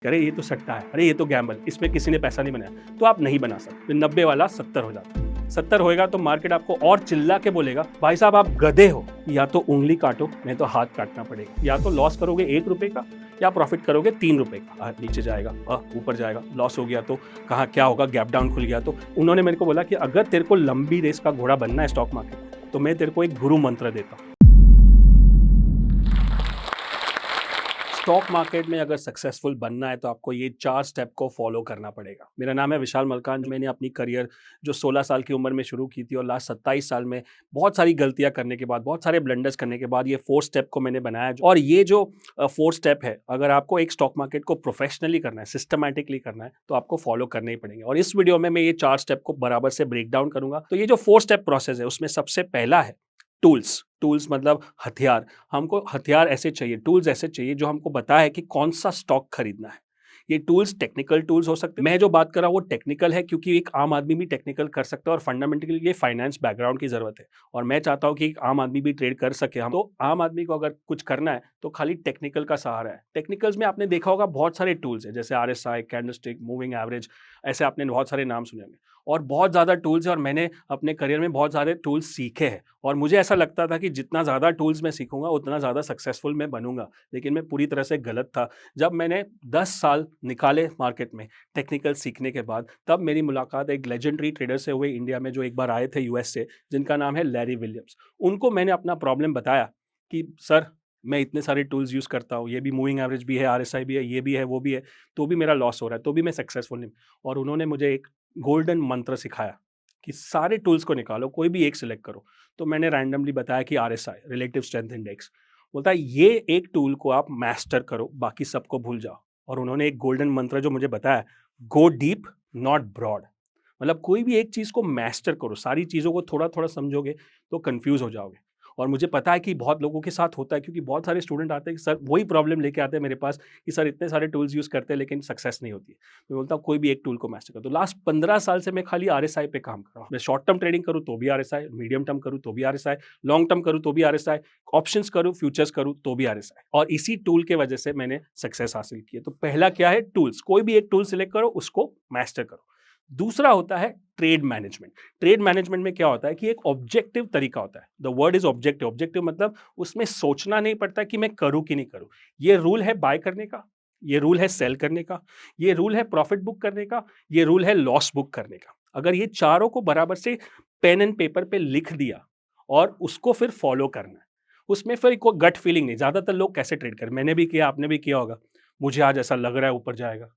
अरे ये तो सट्टा है, अरे ये तो गैम्बल, इसमें किसी ने पैसा नहीं बनाया, तो आप नहीं बना सकते। फिर 90 वाला 70 हो जाता है। 70 होएगा तो मार्केट आपको और चिल्ला के बोलेगा, भाई साहब आप गधे हो, या तो उंगली काटो नहीं तो हाथ काटना पड़ेगा। या तो लॉस करोगे 1 रुपए का या प्रॉफिट करोगे 3 रुपए का। नीचे जाएगा, ऊपर जाएगा, लॉस हो गया तो कहाँ क्या होगा, गैप डाउन खुल गया तो। उन्होंने मेरे को बोला कि अगर तेरे को लंबी रेस का घोड़ा बनना है स्टॉक मार्केट में, तो मैं तेरे को एक गुरु मंत्र देता हूँ। स्टॉक मार्केट में अगर सक्सेसफुल बनना है तो आपको ये 4 स्टेप को फॉलो करना पड़ेगा। मेरा नाम है विशाल मलकान। मैंने अपनी करियर जो 16 साल की उम्र में शुरू की थी और लास्ट 27 साल में बहुत सारी गलतियां करने के बाद, बहुत सारे ब्लंडर्स करने के बाद ये 4 स्टेप को मैंने बनाया। और ये जो 4 स्टेप है, अगर आपको एक स्टॉक मार्केट को प्रोफेशनली करना है, सिस्टमैटिकली करना है, तो आपको फॉलो करने ही पड़ेंगे। और इस वीडियो में मैं ये 4 स्टेप को बराबर से ब्रेक डाउन करूंगा। तो ये जो 4 स्टेप प्रोसेस है, उसमें सबसे पहला है टूल्स। टूल्स मतलब हथियार। हमको हथियार ऐसे चाहिए, टूल्स ऐसे चाहिए जो हमको बताए कि कौन सा स्टॉक खरीदना है। ये टूल्स टेक्निकल टूल्स हो सकते हैं। मैं जो बात कर रहा हूँ वो टेक्निकल है, क्योंकि एक आम आदमी भी टेक्निकल कर सकता है और फंडामेंटली ये फाइनेंस बैकग्राउंड की जरूरत है। और मैं चाहता हूँ कि एक आम आदमी भी ट्रेड कर सके। हम तो आम आदमी को अगर कुछ करना है तो खाली टेक्निकल का सहारा है। टेक्निकल्स में आपने देखा होगा बहुत सारे टूल्स है, जैसे RSI, कैंडलस्टिक, मूविंग एवरेज, ऐसे आपने बहुत सारे नाम सुने होंगे। और बहुत ज़्यादा टूल्स है और मैंने अपने करियर में बहुत सारे टूल्स सीखे हैं। और मुझे ऐसा लगता था कि जितना ज़्यादा टूल्स मैं सीखूंगा उतना ज़्यादा सक्सेसफुल मैं बनूंगा, लेकिन मैं पूरी तरह से गलत था। जब मैंने 10 साल निकाले मार्केट में टेक्निकल सीखने के बाद, तब मेरी मुलाकात एक लेजेंडरी ट्रेडर से हुई इंडिया में, जो एक बार आए थे US से, जिनका नाम है लैरी विलियम्स। उनको मैंने अपना प्रॉब्लम बताया कि सर मैं इतने सारे टूल्स यूज़ करता हूँ, ये भी मूविंग एवरेज भी है, RSI भी है, ये भी है, वो भी है, तो भी मेरा लॉस हो रहा है, तो भी मैं सक्सेसफुल नहीं। और उन्होंने मुझे एक गोल्डन मंत्र सिखाया कि सारे टूल्स को निकालो, कोई भी एक सिलेक्ट करो। तो मैंने रैंडमली बताया कि RSI, रिलेटिव स्ट्रेंथ इंडेक्स। बोलता है ये एक टूल को आप मास्टर करो, बाकी सबको भूल जाओ। और उन्होंने एक गोल्डन मंत्र जो मुझे बताया, गो डीप नॉट ब्रॉड। मतलब कोई भी एक चीज़ को मास्टर करो, सारी चीज़ों को थोड़ा थोड़ा समझोगे तो कंफ्यूज हो जाओगे। और मुझे पता है कि बहुत लोगों के साथ होता है, क्योंकि बहुत सारे स्टूडेंट आते हैं कि सर वही प्रॉब्लम लेके आते हैं मेरे पास कि सर इतने सारे टूल्स यूज़ करते हैं लेकिन सक्सेस नहीं होती है। मैं बोलता हूँ कोई भी एक टूल को मास्टर करो। तो लास्ट 15 साल से मैं खाली RSI पे काम कर रहा हूँ। मैं शॉर्ट टर्म ट्रेडिंग करूँ तो भी RSI, मीडियम टर्म करूँ तो भी RSI, लॉन्ग टर्म करूँ तो भी RSI, ऑप्शंस करूँ, फ्यूचर्स करूँ तो भी RSI। और इसी टूल के वजह से मैंने सक्सेस हासिल की है। तो पहला क्या है, टूल्स। कोई भी एक टूल सिलेक्ट करो, उसको मास्टर करो। दूसरा होता है ट्रेड मैनेजमेंट। ट्रेड मैनेजमेंट में क्या होता है कि एक ऑब्जेक्टिव तरीका होता है। The word is objective. Objective मतलब उसमें सोचना नहीं पड़ता कि मैं करूं कि नहीं करूं। ये रूल है बाय करने का, ये रूल है सेल करने का, ये रूल है प्रॉफिट बुक करने का, ये रूल है लॉस बुक करने का। अगर ये चारों को बराबर से पेन एंड पेपर पे लिख दिया और उसको फिर फॉलो करना है, उसमें फिर कोई गट फीलिंग नहीं। ज्यादातर लोग कैसे ट्रेड करें, मैंने भी किया, आपने भी किया होगा। मुझे आज ऐसा लग रहा है ऊपर जाएगा,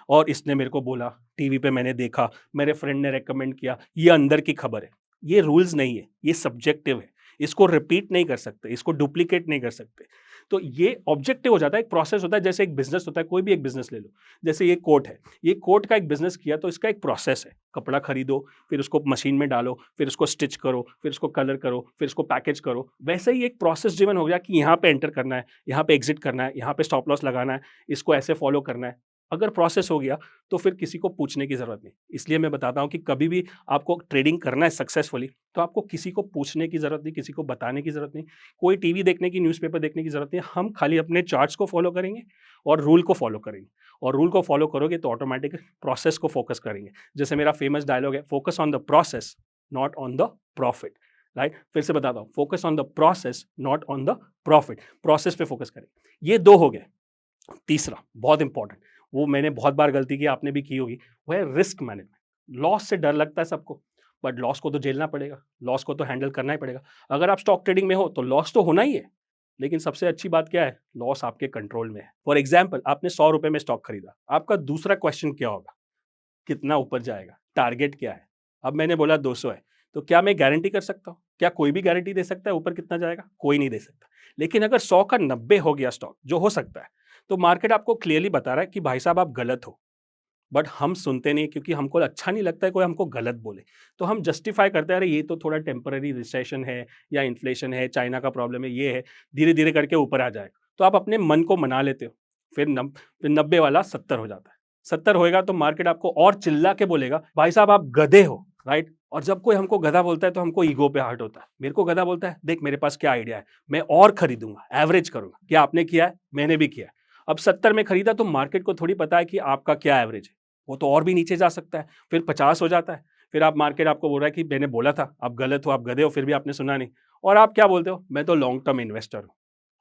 और इसने मेरे को बोला, टीवी पे मैंने देखा, मेरे फ्रेंड ने रेकमेंड किया, ये अंदर की खबर है। ये रूल्स नहीं है, ये सब्जेक्टिव है। इसको रिपीट नहीं कर सकते, इसको डुप्लीकेट नहीं कर सकते। तो ये ऑब्जेक्टिव हो जाता है, एक प्रोसेस होता है। जैसे एक बिजनेस होता है, कोई भी एक बिजनेस ले लो। जैसे ये कोट है, ये कोट का एक बिजनेस किया तो इसका एक प्रोसेस है। कपड़ा खरीदो, फिर उसको मशीन में डालो, फिर उसको स्टिच करो, फिर उसको कलर करो, फिर उसको पैकेज करो। वैसे ही एक प्रोसेस ड्रिवन हो गया कि यहाँ पे एंटर करना है, यहाँ पे एग्जिट करना है, यहाँ पे स्टॉप लॉस लगाना है, इसको ऐसे फॉलो करना है। अगर प्रोसेस हो गया तो फिर किसी को पूछने की ज़रूरत नहीं। इसलिए मैं बताता हूँ कि कभी भी आपको ट्रेडिंग करना है सक्सेसफुली, तो आपको किसी को पूछने की ज़रूरत नहीं, किसी को बताने की ज़रूरत नहीं, कोई टीवी देखने की, न्यूज़पेपर देखने की ज़रूरत नहीं। हम खाली अपने चार्ट्स को फॉलो करेंगे और रूल को फॉलो करेंगे। और रूल को फॉलो करोगे तो ऑटोमेटिक प्रोसेस को फोकस करेंगे। जैसे मेरा फेमस डायलॉग है, focus on the process not on the profit. Right, फिर से बताता हूँ, focus on the process not on the profit. Process पे फोकस करेंगे। ये 2 हो गए। तीसरा बहुत इंपॉर्टेंट, वो मैंने बहुत बार गलती की, आपने भी की होगी, वो है रिस्क मैनेजमेंट। लॉस से डर लगता है सबको, बट लॉस को तो झेलना पड़ेगा, लॉस को तो हैंडल करना ही पड़ेगा। अगर आप स्टॉक ट्रेडिंग में हो तो लॉस तो होना ही है, लेकिन सबसे अच्छी बात क्या है, लॉस आपके कंट्रोल में है। फॉर एग्जाम्पल, आपने 100 रुपए में स्टॉक खरीदा, आपका दूसरा क्वेश्चन क्या होगा, कितना ऊपर जाएगा, टारगेट क्या है। अब मैंने बोला 200 है, तो क्या मैं गारंटी कर सकता हूँ? क्या कोई भी गारंटी दे सकता है ऊपर कितना जाएगा? कोई नहीं दे सकता। लेकिन अगर 100 का 90 हो गया स्टॉक, जो हो सकता है, तो मार्केट आपको क्लियरली बता रहा है कि भाई साहब आप गलत हो। बट हम सुनते नहीं, क्योंकि हमको अच्छा नहीं लगता है कोई हमको गलत बोले। तो हम जस्टिफाई करते हैं, अरे ये तो थोड़ा टेम्पररी रिसेशन है, या इन्फ्लेशन है, चाइना का प्रॉब्लम है, ये है, धीरे धीरे करके ऊपर आ जाएगा। तो आप अपने मन को मना लेते हो। फिर 90 वाला 70 हो जाता है। 70 होएगा तो मार्केट आपको और चिल्ला के बोलेगा, भाई साहब आप गधे हो। राइट। और जब कोई हमको गधा बोलता है तो हमको ईगो पे हर्ट होता है। मेरे को गधा बोलता है, देख मेरे पास क्या आइडिया है, मैं और खरीदूंगा, एवरेज करूंगा। क्या आपने किया है? मैंने भी किया है। अब 70 में खरीदा तो मार्केट को थोड़ी पता है कि आपका क्या एवरेज है, वो तो और भी नीचे जा सकता है, फिर 50 हो जाता है, फिर आप मार्केट आपको बोल रहा है कि मैंने बोला था, आप गलत हो, आप गधे हो, फिर भी आपने सुना नहीं और आप क्या बोलते हो, मैं तो लॉन्ग टर्म इन्वेस्टर हूँ।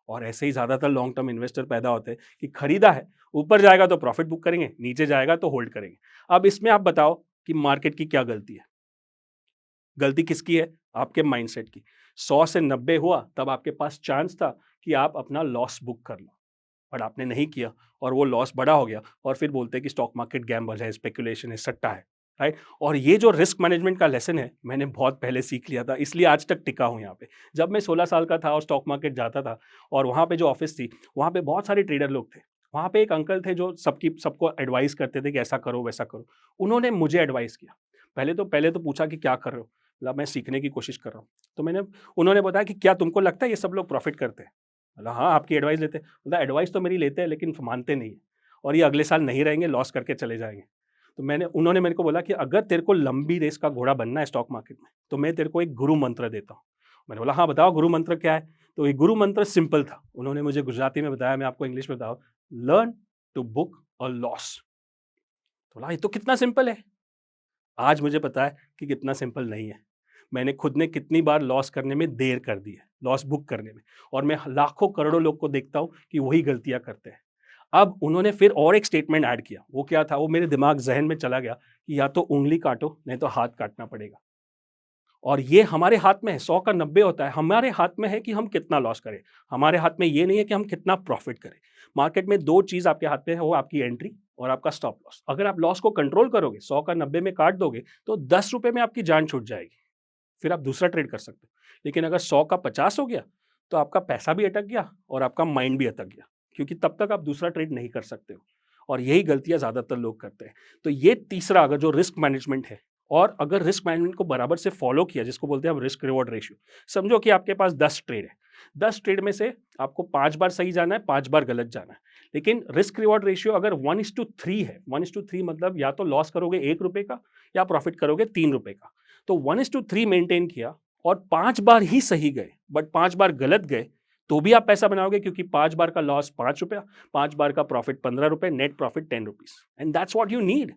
और ऐसे ही ज़्यादातर लॉन्ग टर्म इन्वेस्टर पैदा होते हैं कि खरीदा है, ऊपर जाएगा तो प्रॉफिट बुक करेंगे, नीचे जाएगा तो होल्ड करेंगे। अब इसमें आप बताओ कि मार्केट की क्या गलती है? गलती किसकी है? आपके माइंडसेट की। 100 से 90 हुआ तब आपके पास चांस था कि आप अपना लॉस बुक कर लो, बट आपने नहीं किया और वो लॉस बड़ा हो गया और फिर बोलते हैं कि स्टॉक मार्केट गैम्बल है, स्पेकुलेशन है, सट्टा है, राइट? और ये जो रिस्क मैनेजमेंट का लेसन है, मैंने बहुत पहले सीख लिया था, इसलिए आज तक टिका हूँ यहाँ पे। जब मैं 16 साल का था और स्टॉक मार्केट जाता था और वहाँ पे जो ऑफिस थी, वहाँ पे बहुत सारे ट्रेडर लोग थे। वहाँ पे एक अंकल थे जो सबको एडवाइस करते थे कि ऐसा करो, वैसा करो। उन्होंने मुझे एडवाइस किया। पहले तो पूछा कि क्या कर रहे हो? बोला मैं सीखने की कोशिश कर रहा हूँ। तो उन्होंने बताया कि क्या तुमको लगता है ये सब लोग प्रॉफिट करते हैं? बोला हाँ, आपकी एडवाइस लेते हैं। बोला एडवाइस तो मेरी लेते हैं लेकिन मानते नहीं है और ये अगले साल नहीं रहेंगे, लॉस करके चले जाएँगे। तो उन्होंने मेरे को बोला कि अगर तेरे को लंबी रेस का घोड़ा बनना है स्टॉक मार्केट में, तो मैं तेरे को एक गुरु मंत्र देता हूँ। मैंने बोला हाँ, बताओ गुरु मंत्र क्या है? तो ये गुरु मंत्र सिंपल था। उन्होंने मुझे गुजराती में बताया, मैं आपको इंग्लिश में बताऊँ, learn to book a loss. तो बोला ये तो कितना सिंपल है। आज मुझे पता है कि कितना सिंपल नहीं है। मैंने खुद ने कितनी बार लॉस करने में देर कर दी है, लॉस बुक करने में, और मैं लाखों करोड़ों लोग को देखता हूँ कि वही गलतियाँ करते हैं। अब उन्होंने फिर और एक स्टेटमेंट ऐड किया, वो क्या था? वो मेरे दिमाग ज़हन में चला गया कि या तो उँगली काटो, नहीं तो हाथ काटना पड़ेगा। और ये हमारे हाथ में है, 100 का 90 होता है, हमारे हाथ में है कि हम कितना लॉस करें। हमारे हाथ में ये नहीं है कि हम कितना प्रॉफ़िट करें। मार्केट में 2 चीज़ आपके हाथ में है, वो आपकी एंट्री और आपका स्टॉप लॉस। अगर आप लॉस को कंट्रोल करोगे, 100 का 90 में काट दोगे, तो ₹10 में आपकी जान छूट जाएगी। फिर आप दूसरा ट्रेड कर सकते हो। लेकिन अगर 100 का 50 हो गया, तो आपका पैसा भी अटक गया और आपका माइंड भी अटक गया, क्योंकि तब तक आप दूसरा ट्रेड नहीं कर सकते हो। और यही गलतियाँ ज़्यादातर लोग करते हैं। तो ये तीसरा, अगर जो रिस्क मैनेजमेंट है, और अगर रिस्क मैनेजमेंट को बराबर से फॉलो किया, जिसको बोलते हैं हम रिस्क रिवॉर्ड रेशियो। समझो कि आपके पास 10 ट्रेड है। 10 ट्रेड में से आपको 5 बार सही जाना है, 5 बार गलत जाना है। लेकिन रिस्क रिवॉर्ड रेशियो अगर 1:3 है, 1:3 मतलब या तो लॉस करोगे ₹1 का या प्रॉफिट करोगे ₹3 का। तो 1:3 मेंटेन किया और 5 बार ही सही गए, बट 5 बार गलत गए, तो भी आप पैसा बनाओगे, क्योंकि 5 बार का लॉस ₹5, 5 बार का profit ₹15, net profit ₹10, and that's what you need.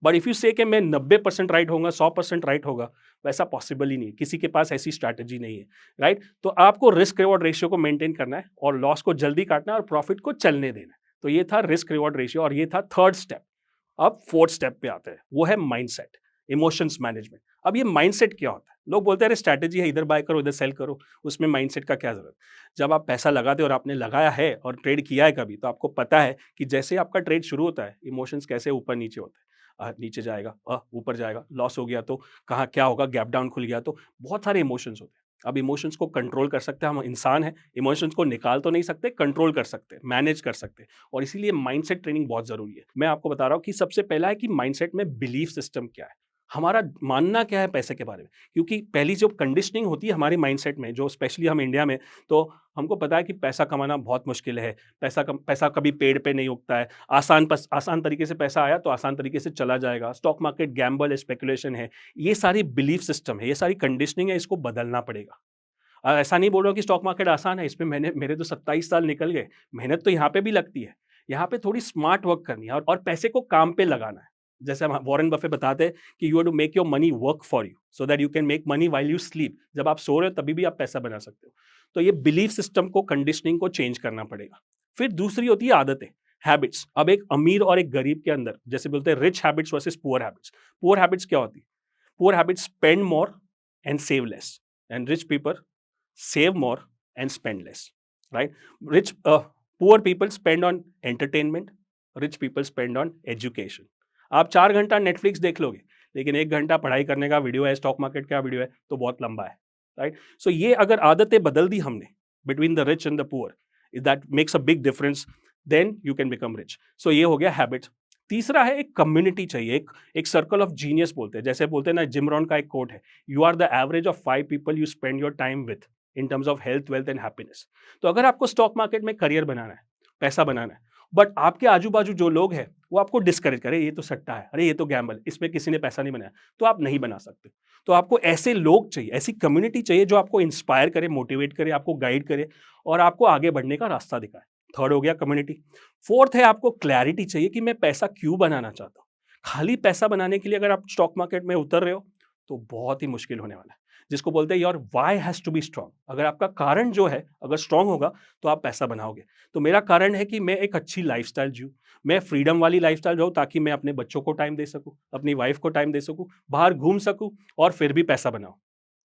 But if you से कि मैं 90% राइट होऊंगा, 100% राइट होगा, वैसा पॉसिबल ही नहीं है। किसी के पास ऐसी स्ट्रैटेजी नहीं है, राइट? तो आपको रिस्क रिवॉर्ड रेशियो को मेंटेन करना है और लॉस को जल्दी काटना है और प्रॉफिट को चलने देना है। तो ये था रिस्क रिवॉर्ड रेशियो और ये था थर्ड स्टेप। अब फोर्थ स्टेप पे आते हैं, वो है माइंडसेट, इमोशंस मैनेजमेंट। अब ये माइंडसेट क्या होता है? लोग बोलते हैं अरे स्ट्रैटेजी है, इधर बाय करो, इधर सेल करो, उसमें माइंडसेट का क्या जरूरत? जब आप पैसा लगाते हो और आपने लगाया है और ट्रेड किया है कभी, तो आपको पता है कि जैसे आपका ट्रेड शुरू होता है, इमोशंस कैसे ऊपर नीचे होते हैं। नीचे जाएगा, ऊपर जाएगा, लॉस हो गया तो कहाँ क्या होगा, गैप डाउन खुल गया तो, बहुत सारे इमोशंस होते हैं। अब इमोशंस को कंट्रोल कर सकते हैं, हम इंसान हैं, इमोशंस को निकाल तो नहीं सकते, कंट्रोल कर सकते हैं, मैनेज कर सकते हैं, और इसीलिए माइंडसेट ट्रेनिंग बहुत ज़रूरी है। मैं आपको बता रहा हूँ कि सबसे पहला है कि माइंडसेट में बिलीफ सिस्टम क्या है, हमारा मानना क्या है पैसे के बारे में। क्योंकि पहली जो कंडीशनिंग होती है हमारी माइंडसेट में, जो स्पेशली हम इंडिया में, तो हमको पता है कि पैसा कमाना बहुत मुश्किल है, पैसा कभी पेड़ पे नहीं उगता है, आसान तरीके से पैसा आया तो आसान तरीके से चला जाएगा, स्टॉक मार्केट गैम्बल है, स्पेकुलेशन है। ये सारी बिलीफ सिस्टम है, ये सारी कंडीशनिंग है, इसको बदलना पड़ेगा। ऐसा नहीं बोल रहा हूँ कि स्टॉक मार्केट आसान है, इसमें मेरे तो 27 साल निकल गए। मेहनत तो यहाँ पे भी लगती है। यहाँ पे थोड़ी स्मार्ट वर्क करनी है और पैसे को काम पे लगाना है। जैसे हम वॉरेन बफेट बताते हैं कि you have to make your money work for you so that you can make money while you sleep. जब आप सो रहे हो तभी भी आप पैसा बना सकते हो। तो ये बिलीफ सिस्टम को, कंडीशनिंग को चेंज करना पड़ेगा। फिर दूसरी होती है आदतें, हैबिट्स। अब एक अमीर और एक गरीब के अंदर, जैसे बोलते हैं rich habits versus poor habits. Poor habits क्या होती है? Poor habits spend more and save less, and rich people save more and spend less, right? Poor people spend on entertainment, rich people spend on education. आप 4 घंटा Netflix देख लोगे, लेकिन 1 घंटा पढ़ाई करने का वीडियो है, स्टॉक मार्केट का वीडियो है, तो बहुत लंबा है, राइट? सो ये अगर आदतें बदल दी हमने between the rich and the poor, that makes a big difference, then you can become rich. So ये हो गया हैबिट्स। तीसरा है एक कम्युनिटी चाहिए, एक सर्कल ऑफ जीनियस बोलते हैं। जैसे बोलते हैं ना, जिम रॉन का एक कोट है, you are the average of 5 people you spend your time with in terms of health, wealth and happiness. तो अगर आपको स्टॉक मार्केट में करियर बनाना है, पैसा बनाना है, बट आपके आजू बाजू जो लोग हैं वो आपको डिस्करेज करे, ये तो सट्टा है, अरे ये तो गैम्बल, इसमें किसी ने पैसा नहीं बनाया, तो आप नहीं बना सकते। तो आपको ऐसे लोग चाहिए, ऐसी कम्युनिटी चाहिए जो आपको इंस्पायर करे, मोटिवेट करे, आपको गाइड करे और आपको आगे बढ़ने का रास्ता दिखाए। थर्ड हो गया कम्युनिटी। फोर्थ है आपको क्लैरिटी चाहिए कि मैं पैसा क्यों बनाना चाहता हूँ। खाली पैसा बनाने के लिए अगर आप स्टॉक मार्केट में उतर रहे हो तो बहुत ही मुश्किल होने वाला है। जिसको बोलते हैं your why has to be strong. अगर आपका कारण जो है अगर स्ट्रांग होगा तो आप पैसा बनाओगे। तो मेरा कारण है कि मैं एक अच्छी लाइफस्टाइल जीऊँ, मैं फ्रीडम वाली लाइफस्टाइल जाऊँ ताकि मैं अपने बच्चों को टाइम दे सकूँ, अपनी वाइफ को टाइम दे सकूँ, बाहर घूम सकूँ और फिर भी पैसा बनाऊँ।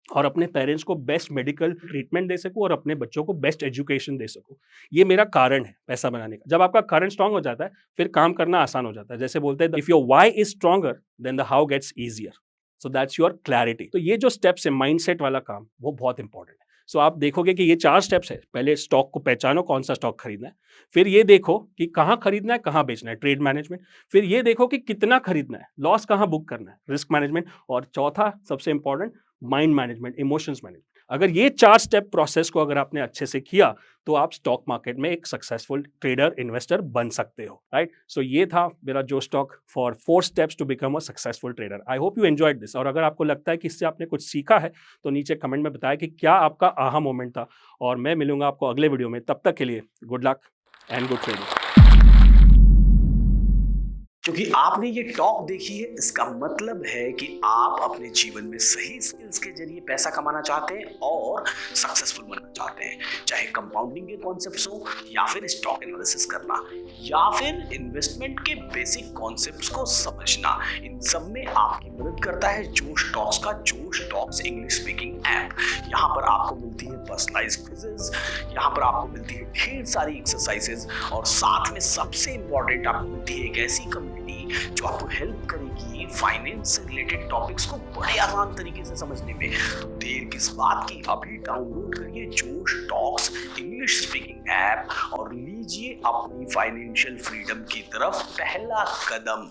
और अपने पेरेंट्स को बेस्ट मेडिकल ट्रीटमेंट दे सकूँ और अपने बच्चों को बेस्ट एजुकेशन दे सकूँ। ये मेरा कारण है पैसा बनाने का। जब आपका कारण स्ट्रांग हो जाता है, फिर काम करना आसान हो जाता है। जैसे बोलते हैं if your why is stronger then the how gets easier. So that's your clarity. तो ये जो स्टेप्स है माइंडसेट वाला काम, वो बहुत इंपॉर्टेंट है। सो आप देखोगे कि ये 4 स्टेप्स है। पहले स्टॉक को पहचानो कौन-सा स्टॉक खरीदना है। फिर ये देखो कि कहाँ खरीदना है, कहाँ बेचना है, ट्रेड मैनेजमेंट। फिर ये देखो कि कितना खरीदना है, लॉस कहाँ बुक करना है, रिस्क मैनेजमेंट। और चौथा सबसे important mind management, emotions management. अगर ये 4 स्टेप प्रोसेस को अगर आपने अच्छे से किया, तो आप स्टॉक मार्केट में एक सक्सेसफुल ट्रेडर, इन्वेस्टर बन सकते हो, राइट? सो ये था मेरा जो stock for 4 steps to become a successful trader. I hope you enjoyed this. और अगर आपको लगता है कि इससे आपने कुछ सीखा है, तो नीचे कमेंट में बताएं कि क्या आपका आहा मोमेंट था। और मैं मिलूंगा आपको अगले वीडियो में। तब तक के लिए good luck and good trading. क्योंकि आपने ये टॉक देखी है, इसका मतलब है कि आप अपने जीवन में सही स्किल्स के जरिए पैसा कमाना चाहते हैं और सक्सेसफुल बनना चाहते हैं। चाहे कंपाउंडिंग के कॉन्सेप्ट्स हो, या फिर स्टॉक एनालिसिस करना, या फिर इन्वेस्टमेंट के बेसिक कॉन्सेप्ट्स को समझना, इन सब में आपकी मदद करता है जोश टॉक्स का जोश टॉक्स इंग्लिश स्पीकिंग ऐप। यहाँ पर आपको मिलती है पर्सनलाइज्ड क्विज़ेस, यहाँ पर आपको मिलती है ढेर सारी एक्सरसाइजेज, और साथ में सबसे इंपॉर्टेंट आपको मिलती है एक ऐसी कम्युनिटी जो आपको हेल्प करेगी फाइनेंस से रिलेटेड टॉपिक्स को बड़े आसान तरीके से समझने में। तो देर किस बात की, अभी डाउनलोड करिए जोश टॉक्स इंग्लिश स्पीकिंग ऐप और लीजिए अपनी फाइनेंशियल फ्रीडम की तरफ पहला कदम।